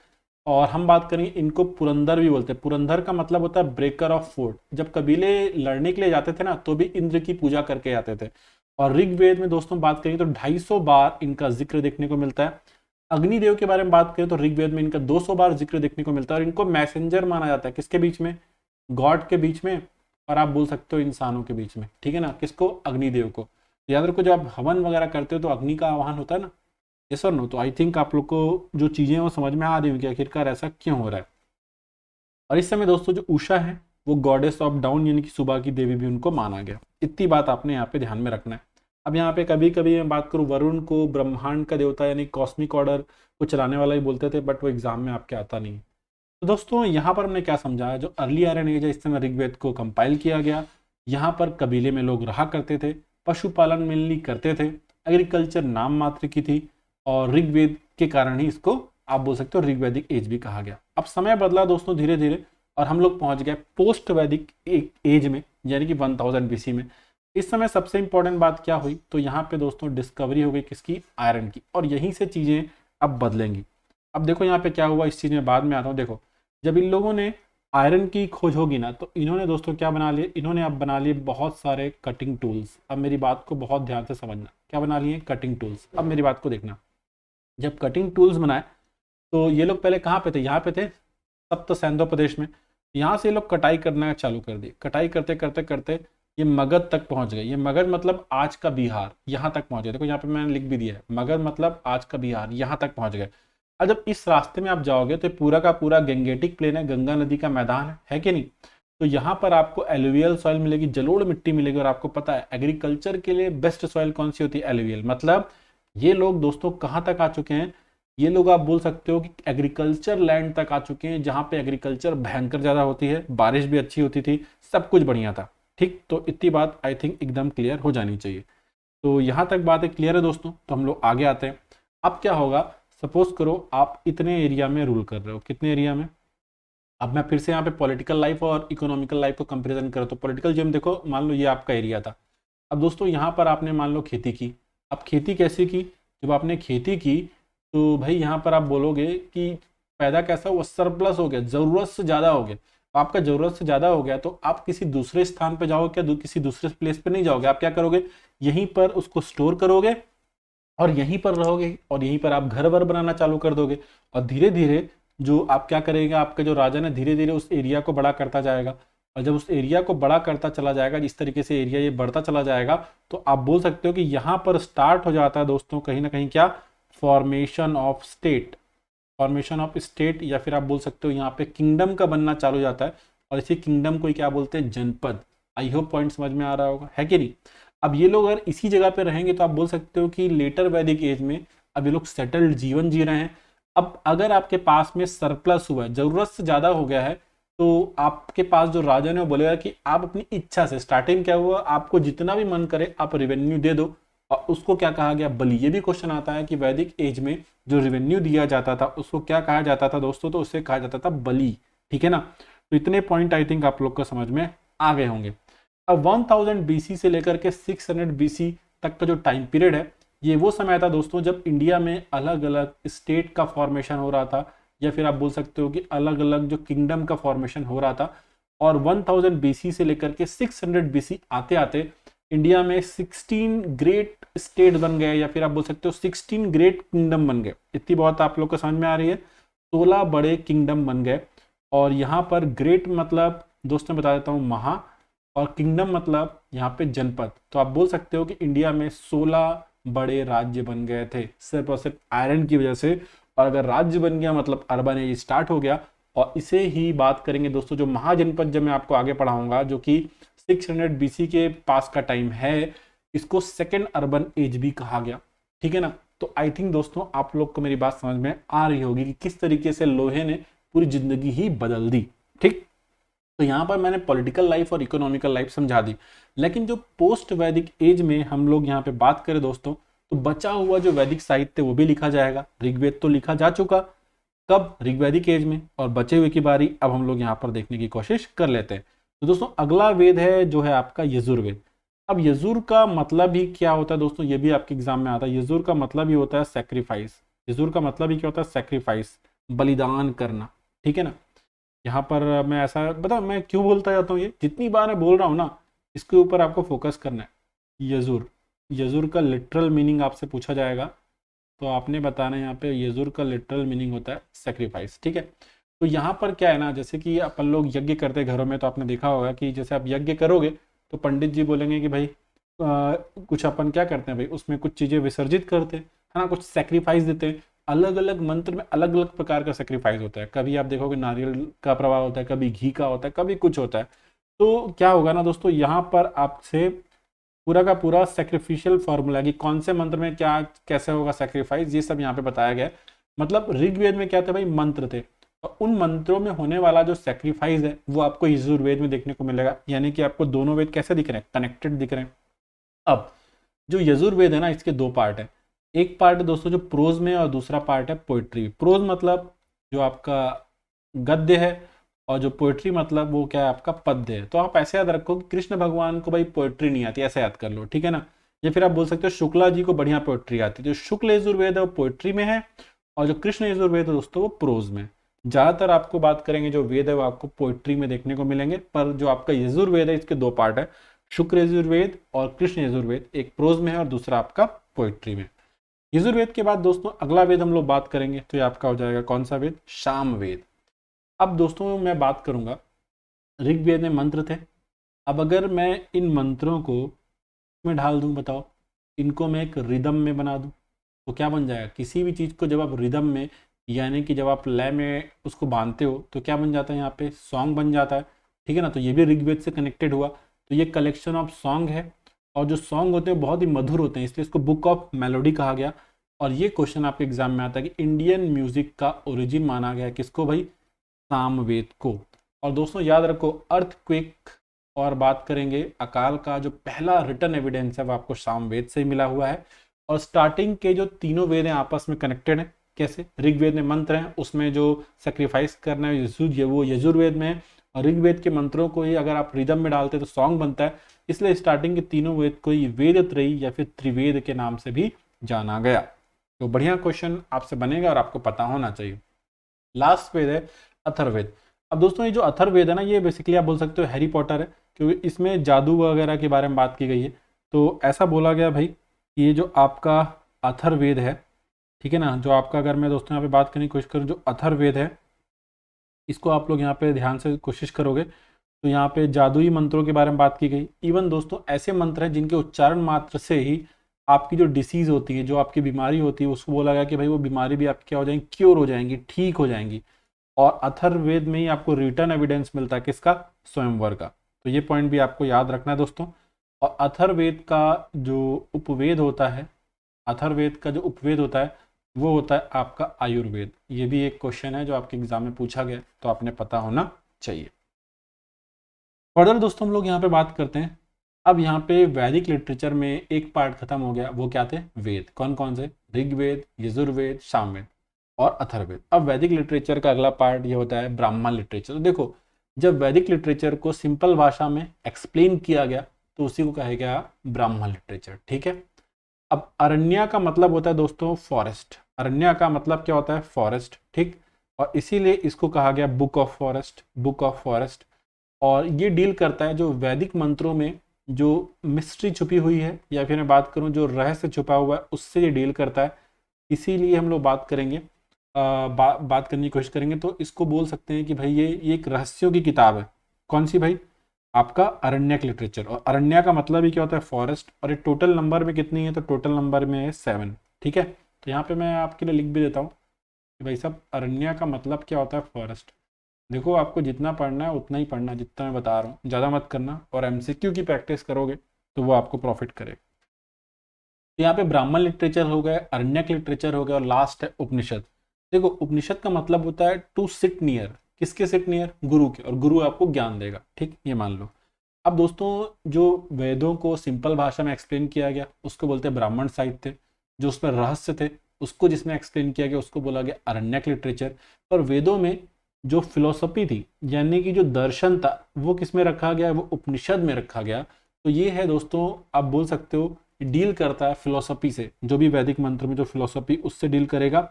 और हम बात करेंगे इनको पुरंदर भी बोलते हैं। पुरंदर का मतलब होता है ब्रेकर ऑफ फोर्ट। जब कबीले लड़ने के लिए जाते थे ना तो भी इंद्र की पूजा करके जाते थे। और ऋग्वेद में दोस्तों बात करें तो 250 बार इनका जिक्र देखने को मिलता है। अग्निदेव के बारे में बात करें तो ऋग्वेद में इनका 200 बार जिक्र देखने को मिलता है, और इनको मैसेंजर माना जाता है किसके बीच में, गॉड के बीच में, और आप बोल सकते हो इंसानों के बीच में, ठीक है ना। किसको, अग्निदेव को। याद रखो जब आप हवन वगैरह करते हो तो अग्नि का आह्वान होता है ना, ये सर नो। तो आई थिंक आप लोग को जो चीजें वो समझ में आ रही होंगी आखिरकार ऐसा क्यों हो रहा है। और इस समय दोस्तों जो उषा है वो गॉडेस ऑफ डाउन यानी कि सुबह की देवी भी उनको माना गया। इतनी बात आपने यहाँ पे ध्यान में रखना है। अब यहाँ पे कभी कभी मैं बात करूँ, वरुण को ब्रह्मांड का देवता यानी कॉस्मिक ऑर्डर को चलाने वाला ही बोलते थे, बट वो एग्जाम में आपके आता नहीं। तो दोस्तों यहाँ पर हमने क्या समझा, जो अर्ली आयरन एज है इस समय ऋग्वेद को कंपाइल किया गया। यहाँ पर कबीले में लोग रहा करते थे, पशुपालन मेनली करते थे, एग्रीकल्चर नाम मात्र की थी, और ऋग्वेद के कारण ही इसको आप बोल सकते हो ऋग्वैदिक एज भी कहा गया। अब समय बदला दोस्तों धीरे धीरे, और हम लोग पहुंच गए पोस्ट वैदिक एज में, यानी कि 1000 बीसी में। इस समय सबसे इंपॉर्टेंट बात क्या हुई, तो यहाँ पे दोस्तों डिस्कवरी हो गई किसकी, आयरन की, और यहीं से चीजें अब बदलेंगी। अब देखो यहाँ पे क्या हुआ, इस चीज में बाद में आता हूँ। देखो जब इन लोगों ने आयरन की खोज होगी ना, तो इन्होंने दोस्तों क्या बना लिए, इन्होंने अब बना लिए बहुत सारे कटिंग टूल्स। अब मेरी बात को बहुत ध्यान से समझना, क्या बना लिए, कटिंग टूल्स। अब मेरी बात को देखना, जब कटिंग टूल्स बनाए तो ये लोग पहले कहाँ पे थे, यहाँ पे थे सप्त सैंधव प्रदेश में। यहाँ से ये लोग कटाई करना चालू कर दी, कटाई करते करते करते ये मगध तक पहुंच गए। ये मगध मतलब आज का बिहार, यहाँ तक पहुंच गए। देखो यहाँ पे मैंने लिख भी दिया है, मगध मतलब आज का बिहार, यहाँ तक पहुंच गए। और जब इस रास्ते में आप जाओगे तो पूरा का पूरा गंगेटिक प्लेन है, गंगा नदी का मैदान है कि नहीं। तो यहाँ पर आपको एलुवियल सॉइल मिलेगी, जलोढ़ मिट्टी मिलेगी। और आपको पता है एग्रीकल्चर के लिए बेस्ट सॉइल कौन सी होती है, एलुवियल। मतलब ये लोग दोस्तों कहाँ तक आ चुके हैं, ये लोग आप बोल सकते हो कि एग्रीकल्चर लैंड तक आ चुके हैं, जहाँ पे एग्रीकल्चर भयंकर ज़्यादा होती है, बारिश भी अच्छी होती थी, सब कुछ बढ़िया था। ठीक, तो इतनी बात आई थिंक एकदम क्लियर हो जानी चाहिए। तो यहाँ तक बातें क्लियर है दोस्तों, तो हम लोग आगे आते हैं। अब क्या होगा, सपोज करो आप इतने एरिया में रूल कर रहे हो, कितने एरिया में। अब मैं फिर से यहाँ पे पॉलिटिकल लाइफ और इकोनॉमिकल लाइफ को कंपेरिजन करो, तो पॉलिटिकल जो देखो, मान लो ये आपका एरिया था। अब दोस्तों यहाँ पर आपने मान लो खेती की। अब खेती कैसे की, जब आपने खेती की तो भाई यहाँ पर आप बोलोगे कि पैदा कैसा हुआ, सरप्लस हो गया, जरूरत से ज़्यादा हो गया। तो आपका जरूरत से ज़्यादा हो गया तो आप किसी दूसरे स्थान पर जाओगे क्या, किसी दूसरे प्लेस पर नहीं जाओगे। आप क्या करोगे, यहीं पर उसको स्टोर करोगे और यहीं पर रहोगे, और यहीं पर आप घर वर बनाना चालू कर दोगे। और धीरे धीरे जो आप क्या करेगा, आपका जो राजा ने धीरे धीरे उस एरिया को बड़ा करता जाएगा। और जब उस एरिया को बड़ा करता चला जाएगा, जिस तरीके से एरिया ये बढ़ता चला जाएगा, तो आप बोल सकते हो कि यहाँ पर स्टार्ट हो जाता है दोस्तों कहीं ना कहीं क्या, formation of state. Formation of state, या फिर आप बोल सकते हो यहाँ पे किंगडम का बनना चालू हो जाता है। और इसी किंगडम को क्या बोलते हैं, जनपद। आई होप पॉइंट समझ में आ रहा होगा, है कि नहीं। अब ये लोग अगर इसी जगह पे रहेंगे तो आप बोल सकते हो कि लेटर वैदिक एज में अब ये लोग सेटल्ड जीवन जी रहे हैं। अब अगर आपके पास में सरप्लस हुआ है, जरूरत से ज्यादा हो गया है, तो आपके पास जो राजा ने वो बोलेगा कि आप अपनी इच्छा से, स्टार्टिंग क्या हुआ, आपको जितना भी मन करे आप रेवेन्यू दे दो। और उसको क्या कहा गया, बलि। ये भी क्वेश्चन आता है कि वैदिक एज में जो रेवेन्यू दिया जाता था उसको क्या कहा जाता था दोस्तों, तो उसे कहा जाता था बलि। ठीक है ना। तो इतने पॉइंट आई थिंक आप लोग को समझ में आ गए होंगे। अब 1000 बीसी से लेकर के 600 बीसी तक का जो टाइम पीरियड है, ये वो समय था दोस्तों जब इंडिया में अलग अलग स्टेट का फॉर्मेशन हो रहा था, या फिर आप बोल सकते हो कि अलग अलग जो किंगडम का फॉर्मेशन हो रहा था। और 1000 बीसी से लेकर के 600 बीसी आते आते इंडिया में 16 ग्रेट स्टेट बन गए, या फिर आप बोल सकते हो 16 ग्रेट किंगडम बन गए। इतनी बहुत आप लोग को समझ में आ रही है, 16 बड़े किंगडम बन गए। और यहाँ पर ग्रेट मतलब दोस्तों बता देता हूँ महा, और किंगडम मतलब यहाँ पे जनपद। तो आप बोल सकते हो कि इंडिया में 16 बड़े राज्य बन गए थे सिर्फ और सिर्फ आयरन की वजह से। और अगर राज्य बन गया मतलब अर्बन एज स्टार्ट हो गया। और इसे ही बात करेंगे दोस्तों जो महाजनपद, जब मैं आपको आगे पढ़ाऊंगा, जो कि 600 बीसी के पास का टाइम है, इसको सेकेंड अर्बन एज भी कहा गया। ठीक है ना। तो आई थिंक दोस्तों आप लोग को मेरी बात समझ में आ रही होगी कि किस तरीके से लोहे ने पूरी जिंदगी ही बदल दी। ठीक, तो यहाँ पर मैंने पॉलिटिकल लाइफ और इकोनॉमिकल लाइफ समझा दी। लेकिन जो पोस्ट वैदिक एज में हम लोग यहाँ पे बात करें दोस्तों, तो बचा हुआ जो वैदिक साहित्य वो भी लिखा जाएगा। ऋग्वेद तो लिखा जा चुका, कब, ऋग्वैदिक एज में। और बचे हुए की बारी अब हम लोग यहाँ पर देखने की कोशिश कर लेते हैं। तो दोस्तों अगला वेद है जो है आपका यजुर्वेद। अब यजुर का मतलब ही क्या होता है दोस्तों, ये भी आपके एग्जाम में आता है। यजुर का मतलब ही होता है सेक्रीफाइस। यजुर का मतलब ही क्या होता है, सेक्रीफाइस, बलिदान करना। ठीक है ना। यहाँ पर मैं ऐसा बता, मैं क्यों बोलता जाता हूँ, ये जितनी बार मैं बोल रहा हूँ ना, इसके ऊपर आपको फोकस करना है। यजुर, यजुर का लिटरल मीनिंग आपसे पूछा जाएगा तो आपने बताना है यहाँ पे यजुर का लिटरल मीनिंग होता है सेक्रीफाइस। ठीक है, तो यहाँ पर क्या है ना, जैसे कि अपन लोग यज्ञ करते हैं घरों में, तो आपने देखा होगा कि जैसे आप यज्ञ करोगे तो पंडित जी बोलेंगे कि भाई कुछ अपन क्या करते हैं भाई, उसमें कुछ चीज़ें विसर्जित करते हैं, है ना, कुछ सेक्रीफाइस देते हैं। अलग अलग मंत्र में अलग अलग प्रकार का सेक्रीफाइस होता है, कभी आप देखोगे नारियल का प्रभाव होता है, कभी घी का होता है, कभी कुछ होता है। तो क्या होगा ना दोस्तों, यहाँ पर आपसे पूरा का पूरा सेक्रीफिशियल फॉर्मूला कि कौन से मंत्र में क्या कैसे होगा सेक्रीफाइस, ये सब यहाँ पे बताया गया है। मतलब ऋग्वेद में क्या थे भाई, मंत्र थे, और उन मंत्रों में होने वाला जो सेक्रीफाइस है वो आपको यजुर्वेद में देखने को मिलेगा, यानी कि आपको दोनों वेद कैसे दिख रहे हैं, कनेक्टेड दिख रहे हैं। अब जो यजुर्वेद है ना, इसके दो पार्ट है। एक पार्ट है दोस्तों जो प्रोज में, और दूसरा पार्ट है पोइट्री। प्रोज मतलब जो आपका गद्य है, और जो पोइट्री मतलब वो क्या है, आपका पद्य है। तो आप ऐसे याद रखो कि कृष्ण भगवान को भाई पोइट्री नहीं आती, ऐसे याद कर लो, ठीक है ना। या फिर आप बोल सकते हो शुक्ला जी को बढ़िया पोइट्री आती है। जो शुक्ल यजुर्वेद है वो पोइट्री में है, और जो कृष्ण यजुर्वेद है दोस्तों वो प्रोज में। ज्यादातर आपको बात करेंगे जो वेद है वो आपको पोइट्री में देखने को मिलेंगे, पर जो आपका यजुर्वेद है इसके दो पार्ट है, शुक्र यजुर्वेद और कृष्ण यजुर्वेद। एक प्रोज में है और दूसरा आपका पोइट्री में। यजुर्वेद के बाद दोस्तों अगला वेद हम लोग बात करेंगे तो ये आपका हो जाएगा कौन सा वेद, सामवेद। अब दोस्तों मैं बात करूंगा, ऋग्वेद में मंत्र थे। अब अगर मैं इन मंत्रों को में ढाल दूं, बताओ, इनको मैं एक रिदम में बना दूं तो क्या बन जाएगा। किसी भी चीज़ को जब आप रिदम में, यानी कि जब आप लय में उसको बांधते हो तो क्या बन जाता है, यहाँ पे सॉन्ग बन जाता है। ठीक है ना, तो ये भी ऋग्वेद से कनेक्टेड हुआ। तो ये कलेक्शन ऑफ सॉन्ग है, और जो सॉन्ग होते हैं बहुत ही मधुर होते हैं, इसलिए इसको बुक ऑफ मेलोडी कहा गया। और ये क्वेश्चन आपके एग्जाम में आता है कि इंडियन म्यूजिक का ओरिजिन माना गया है किसको भाई, सामवेद को। और दोस्तों याद रखो, अर्थक्वेक और बात करेंगे अकाल का जो पहला रिटर्न एविडेंस है वो आपको सामवेद से ही मिला हुआ है। और स्टार्टिंग के जो तीनों वेद हैं आपस में कनेक्टेड हैं। कैसे, ऋग्वेद में मंत्र हैं, उसमें जो सेक्रीफाइस करना है वो यजुर्वेद में है, और ऋग्वेद के मंत्रों को ही अगर आप रिदम में डालते तो सॉन्ग बनता है। इसलिए स्टार्टिंग के तीनों वेद को ही वेद त्रयी या फिर त्रिवेद के नाम से भी जाना गया। तो बढ़िया क्वेश्चन आपसे बनेगा और आपको पता होना चाहिए। लास्ट वेद है अथर्ववेद। अब दोस्तों ये जो अथर्ववेद है ना, ये बेसिकली आप बोल सकते हो हैरी पॉटर है, क्योंकि इसमें जादू वगैरह के बारे में बात की गई है। तो ऐसा बोला गया भाई कि ये जो आपका अथर्ववेद है, ठीक है ना, जो आपका, अगर मैं दोस्तों यहाँ पे बात करने की कोशिश करूँ, जो अथर्ववेद है इसको आप लोग यहाँ पे ध्यान से कोशिश करोगे तो यहाँ पे जादुई मंत्रों के बारे में बात की गई। इवन दोस्तों ऐसे मंत्र हैं जिनके उच्चारण मात्र से ही आपकी जो डिसीज होती है, जो आपकी बीमारी होती है, उसको बोला गया कि भाई वो बीमारी भी आपकी क्या हो जाएंगी, क्योर हो जाएंगी, ठीक हो जाएंगी। और अथर्ववेद में ही आपको रिटर्न एविडेंस मिलता है किसका, स्वयंवर का। तो ये पॉइंट भी आपको याद रखना है दोस्तों। और अथर्ववेद का जो उपवेद होता है, अथर्ववेद का जो उपवेद होता है वो होता है आपका आयुर्वेद। ये भी एक क्वेश्चन है जो आपके एग्जाम में पूछा गया, तो आपने पता होना चाहिए। फर्दर दोस्तों हम लोग यहाँ पे बात करते हैं। अब यहाँ पे वैदिक लिटरेचर में एक पार्ट खत्म हो गया, वो क्या थे, वेद। कौन कौन से, ऋग्वेद, यजुर्वेद, सामवेद और अथर्ववेद। अब वैदिक लिटरेचर का अगला पार्ट ये होता है ब्राह्मण लिटरेचर। तो देखो, जब वैदिक लिटरेचर को सिंपल भाषा में एक्सप्लेन किया गया तो उसी को कहा गया ब्राह्मण लिटरेचर। ठीक है, अब अरण्या का मतलब होता है दोस्तों फॉरेस्ट। अरण्या का मतलब क्या होता है, फॉरेस्ट। ठीक, और इसीलिए इसको कहा गया book of forest, book of forest. और ये डील करता है जो वैदिक मंत्रों में जो मिस्ट्री छुपी हुई है, या फिर मैं बात करूं जो रहस्य छुपा हुआ है, उससे ये डील करता है। इसीलिए हम लोग बात करेंगे, बात करने की कोशिश करेंगे तो इसको बोल सकते हैं कि भाई ये एक रहस्यों की किताब है। कौन सी भाई, आपका अरण्यक लिटरेचर। और अरण्य का मतलब ही क्या होता है, फॉरेस्ट। और ये टोटल नंबर में कितनी है, तो टोटल नंबर में है 7। ठीक है, तो यहाँ पे मैं आपके लिए लिख भी देता हूँ कि भाई साहब अरण्य का मतलब क्या होता है, फॉरेस्ट। देखो आपको जितना पढ़ना है उतना ही पढ़ना, जितना मैं बता रहा हूँ, ज़्यादा मत करना। और एमसीक्यू की प्रैक्टिस करोगे तो वो आपको प्रॉफिट करेगा। तो यहाँ पे ब्राह्मण लिटरेचर हो गया, अरण्यक लिटरेचर हो गया, और लास्ट है उपनिषद। देखो उपनिषद का मतलब होता है टू सिट नियर, किसके सिट नियर, गुरु के, और गुरु आपको ज्ञान देगा। ठीक, ये मान लो। अब दोस्तों जो वेदों को सिंपल भाषा में एक्सप्लेन किया गया उसको बोलते हैं ब्राह्मण साहित्य। जो उसमें रहस्य थे उसको जिसमें एक्सप्लेन किया गया उसको बोला गया अरण्यक लिटरेचर। पर वेदों में जो फिलोसफी थी, यानी कि जो दर्शन था, वो किस में रखा गया, वो उपनिषद में रखा गया। तो ये है दोस्तों, आप बोल सकते हो डील करता है फिलोसफी से। जो भी वैदिक मंत्र में जो फिलोसफी, उससे डील करेगा।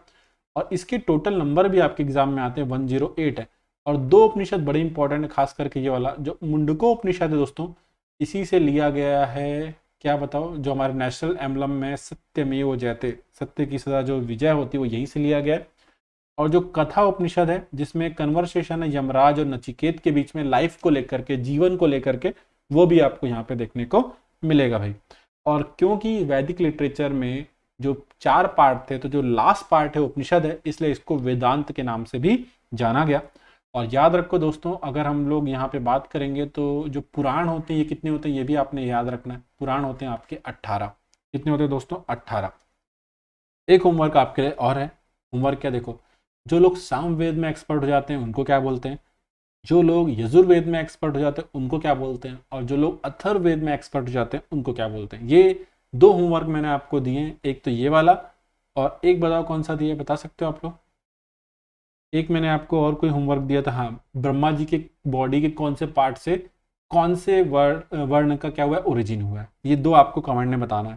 और इसके टोटल नंबर भी आपके एग्जाम में आते हैं 108 है। और दो उपनिषद बड़े इंपॉर्टेंट है, खास करके ये वाला जो मुंडको उपनिषद है दोस्तों, इसी से लिया गया है क्या बताओ, जो हमारे नेशनल एम्बलम में सत्यमेव जयते, सत्य की सदा जो विजय होती है वो यहीं से लिया गया है। और जो कथा उपनिषद है जिसमें कन्वर्सेशन है यमराज और नचिकेत के बीच में लाइफ को लेकर के, जीवन को लेकर के, वो भी आपको यहाँ पे देखने को मिलेगा भाई। और क्योंकि वैदिक लिटरेचर में जो 4 पार्ट थे तो जो लास्ट पार्ट है उपनिषद है, इसलिए इसको वेदांत के नाम से भी जाना गया। और याद रखो दोस्तों, अगर हम लोग यहाँ पे बात करेंगे तो जो पुराण होते हैं ये कितने होते हैं ये भी आपने याद रखना है। पुराण होते हैं आपके 18। कितने होते हैं दोस्तों? 18। एक होमवर्क आपके लिए और है। होमवर्क क्या, देखो, जो लोग सामवेद में एक्सपर्ट हो जाते हैं उनको क्या बोलते हैं, जो लोग यजुर्वेद में एक्सपर्ट हो जाते हैं उनको क्या बोलते हैं, और जो लोग अथर्ववेद में एक्सपर्ट हो जाते हैं उनको क्या बोलते हैं। ये 2 होमवर्क मैंने आपको दिए हैं, एक तो ये वाला और एक बताओ कौन सा दिया, बता सकते हो आप लोग? एक मैंने आपको और कोई होमवर्क दिया था, हाँ, ब्रह्मा जी के बॉडी के कौन से पार्ट से कौन से वर्ण का क्या हुआ है, ओरिजिन हुआ है। ये 2 आपको कमेंट में बताना है,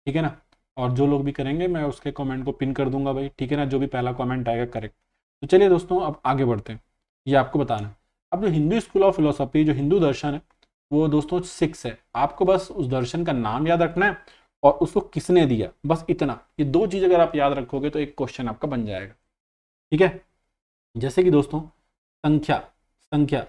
ठीक है ना। और जो लोग भी करेंगे मैं उसके कमेंट को पिन कर दूंगा भाई, ठीक है ना, जो भी पहला कमेंट आएगा करेक्ट। तो चलिए दोस्तों अब आगे बढ़ते हैं, ये आपको बताना है। अब जो हिंदू स्कूल ऑफ फिलोसफी, जो हिंदू दर्शन है, वो दोस्तों 6 है। आपको बस उस दर्शन का नाम याद रखना है और उसको किसने दिया, बस इतना। ये 2 चीज अगर आप याद रखोगे तो एक क्वेश्चन आपका बन जाएगा, ठीक है। जैसे कि दोस्तों संख्या, संख्या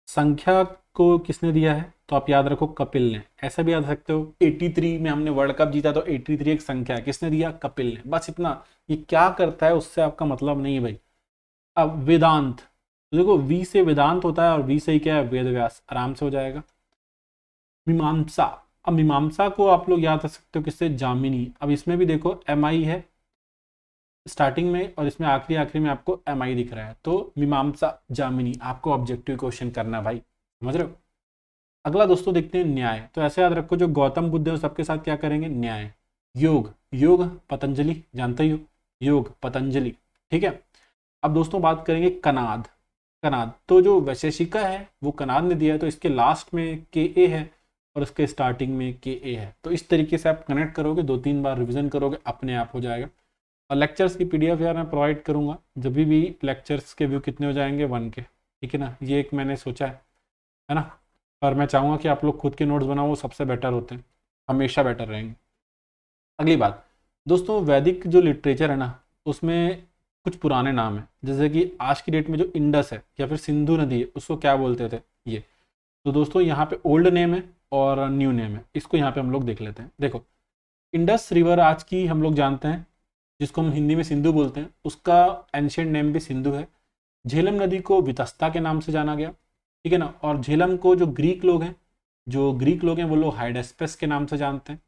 संख्या को किसने दिया है, तो आप याद रखो कपिल ने। ऐसा भी याद सकते हो 83 में हमने वर्ल्ड कप जीता तो 83 एक संख्या है, किसने दिया, कपिल ने, बस इतना। ये क्या करता है उससे आपका मतलब नहीं है भाई। अब वेदांत, तो देखो वी से वेदांत होता है और वी से ही क्या है, वेद व्यास, आराम से हो जाएगा। मीमांसा, अब मीमांसा को आप लोग याद रख सकते हो किससे, जामिनी। अब इसमें भी देखो MI है स्टार्टिंग में और इसमें आखिरी आखिरी में आपको MI दिख रहा है, तो मीमांसा जामिनी आपको ऑब्जेक्टिव क्वेश्चन करना है भाई, समझ रहे हो। अगला दोस्तों देखते हैं न्याय। तो ऐसे याद रखो जो गौतम बुद्ध है सबके साथ क्या करेंगे, न्याय। योग, योग पतंजलि, जानते ही हो, योग पतंजलि, ठीक है। अब दोस्तों बात करेंगे कनाद, कनाद तो जो वैशेषिका है वो कनाद ने दिया है, तो इसके लास्ट में KA है और उसके स्टार्टिंग में KA है। तो इस तरीके से आप कनेक्ट करोगे, 2-3 बार रिविजन करोगे, अपने आप हो जाएगा। और लेक्चर्स की PDF यार मैं प्रोवाइड करूंगा, जब भी लेक्चर्स के व्यू कितने हो जाएंगे, 1 के, ठीक है ना। ये एक मैंने सोचा है ना। पर मैं चाहूँगा कि आप लोग खुद के नोट्स बनाओ, वो सबसे बेटर होते हैं, हमेशा बेटर रहेंगे। अगली बात दोस्तों, वैदिक जो लिटरेचर है ना उसमें कुछ पुराने नाम हैं, जैसे कि आज की डेट में जो इंडस है या फिर सिंधु नदी है उसको क्या बोलते थे ये। तो दोस्तों यहाँ पे ओल्ड नेम है और न्यू नेम है, इसको यहाँ पे हम लोग देख लेते हैं। देखो इंडस रिवर आज की हम लोग जानते हैं, जिसको हम हिंदी में सिंधु बोलते हैं, उसका एंशियंट नेम भी सिंधु है। झेलम नदी को वितस्ता के नाम से जाना गया, ठीक है ना। और झेलम को जो ग्रीक लोग हैं वो लोग हाइडेस्पेस के नाम से जानते हैं।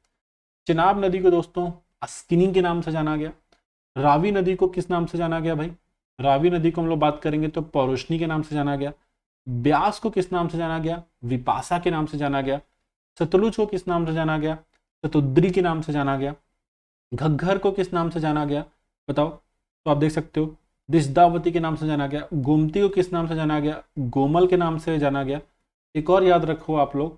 चिनाब नदी को दोस्तों अस्किनी के नाम से जाना गया। रावी नदी को किस नाम से जाना गया भाई, रावी नदी को हम लोग बात करेंगे तो पौरोष्णी के नाम से जाना गया। ब्यास को किस नाम से जाना गया, विपासा के नाम से जाना गया। सतलुज को किस नाम से जाना गया, सतुद्री के नाम से जाना गया। घग्घर को किस नाम से जाना गया बताओ, तो आप देख सकते हो दिशदावती के नाम से जाना गया। गोमती को किस नाम से जाना गया, गोमल के नाम से जाना गया। एक और याद रखो आप लोग,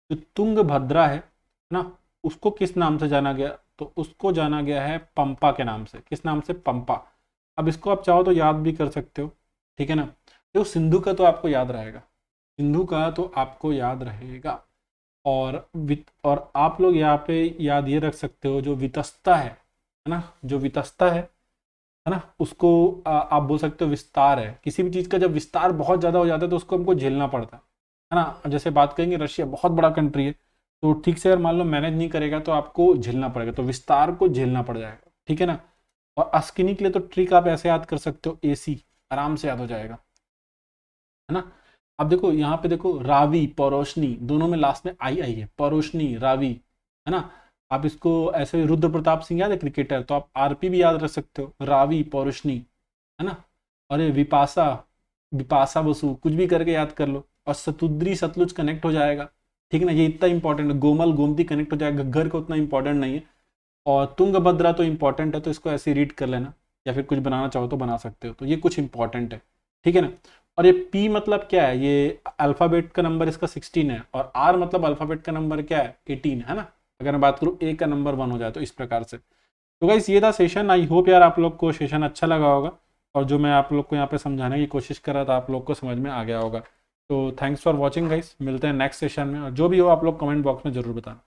जो तुंगभद्रा है ना, उसको किस नाम से जाना गया, तो उसको जाना गया है पंपा के नाम से। किस नाम से, पंपा। अब इसको आप चाहो तो याद भी कर सकते हो, ठीक है ना। तो सिंधु का तो आपको याद रहेगा, सिंधु का तो आपको याद रहेगा। और आप लोग यहाँ पे याद ये रख सकते हो, जो वितस्ता है ना, जो वितस्ता है ना, उसको आप बोल सकते हो विस्तार है। किसी भी चीज़ का जब विस्तार बहुत ज़्यादा हो जाता है तो उसको हमको झेलना पड़ता है ना। जैसे बात करेंगे रशिया बहुत बड़ा कंट्री है, तो ठीक से अगर मान लो मैनेज नहीं करेगा तो आपको झेलना पड़ेगा, तो विस्तार को झेलना पड़ जाएगा, ठीक है ना। और अस्किनी के लिए तो ट्रिक आप ऐसे याद कर सकते हो, AC, आराम से याद हो जाएगा, है ना। अब देखो यहाँ पे देखो रावी पौरोष्णी दोनों में लास्ट में आई है, पौरोष्णी रावी, है ना। आप इसको ऐसे रुद्र प्रताप सिंह याद है क्रिकेटर, तो आप RP भी याद रख सकते हो, रावी पौरोष्णी, है ना। और ये विपासा, विपासा बसु, कुछ भी करके याद कर लो। और सतुद्री सतलुज कनेक्ट हो जाएगा, ठीक है ना, ये इतना इंपॉर्टेंट है। गोमल गोमती कनेक्ट हो जाएगा, घग्घर को उतना इंपॉर्टेंट नहीं है। और तुंगभद्रा तो इंपॉर्टेंट है, तो इसको ऐसे रीड कर लेना, या फिर कुछ बनाना चाहो तो बना सकते हो। तो ये कुछ इंपॉर्टेंट है, ठीक है ना। और ये P मतलब क्या है, ये अल्फाबेट का नंबर इसका 16 है, और R मतलब अल्फाबेट का नंबर क्या है, 18 है ना। अगर मैं बात करूँ A का नंबर 1 हो जाए तो इस प्रकार से। तो गाइस ये था सेशन। आई होप यार आप लोग को सेशन अच्छा लगा होगा, और जो मैं आप लोग को यहाँ पे समझाने की कोशिश कर रहा था आप लोग को समझ में आ गया होगा। तो थैंक्स फॉर वॉचिंग गाइस, मिलते हैं नेक्स्ट सेशन में, और जो भी हो आप लोग कमेंट बॉक्स में जरूर बताना।